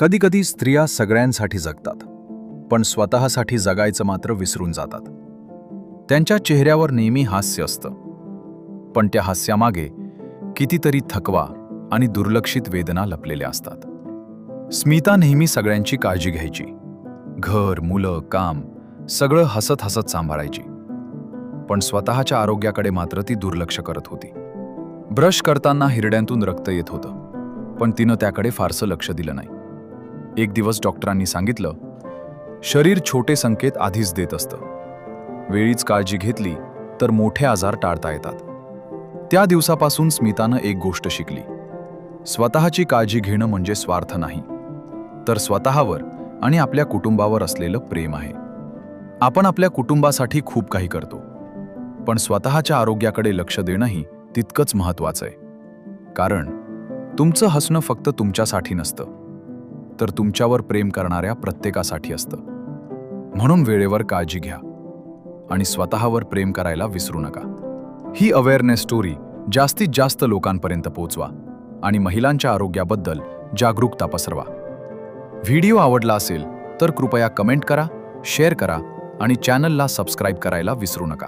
कधीकधी स्त्रिया सगळ्यांसाठी जगतात, पण स्वतःसाठी जगायचं मात्र विसरून जातात. त्यांच्या चेहऱ्यावर नेहमी हास्य असतं, पण त्या हास्यामागे कितीतरी थकवा आणि दुर्लक्षित वेदना लपलेल्या असतात. स्मिता नेहमी सगळ्यांची काळजी घ्यायची. घर, मुलं, काम सगळं हसत हसत सांभाळायची. पण स्वतःच्या आरोग्याकडे मात्र ती दुर्लक्ष करत होती. ब्रश करताना हिरड्यांतून रक्त येत होतं, पण तिनं त्याकडे फारसं लक्ष दिलं नाही. एक दिवस डॉक्टरांनी सांगितलं, शरीर छोटे संकेत आधीच देत असतं. वेळीच काळजी घेतली तर मोठे आजार टाळता येतात. त्या दिवसापासून स्मितानं एक गोष्ट शिकली. स्वतःची काळजी घेणं म्हणजे स्वार्थ नाही, तर स्वतःवर आणि आपल्या कुटुंबावर असलेलं प्रेम आहे. आपण आपल्या कुटुंबासाठी खूप काही करतो, पण स्वतःच्या आरोग्याकडे लक्ष देणंही तितकंच महत्त्वाचं आहे. कारण तुमचं हसणं फक्त तुमच्यासाठी नसतं, तर तुमच्यावर प्रेम करणाऱ्या प्रत्येकासाठी असतं. म्हणून वेळेवर काळजी घ्या आणि स्वतःवर प्रेम करायला विसरू नका. ही अवेअरनेस स्टोरी जास्तीत जास्त लोकांपर्यंत पोहोचवा आणि महिलांच्या आरोग्याबद्दल जागरूकता पसरवा. व्हिडिओ आवडला असेल तर कृपया कमेंट करा, शेअर करा आणि चॅनलला सबस्क्राईब करायला विसरू नका.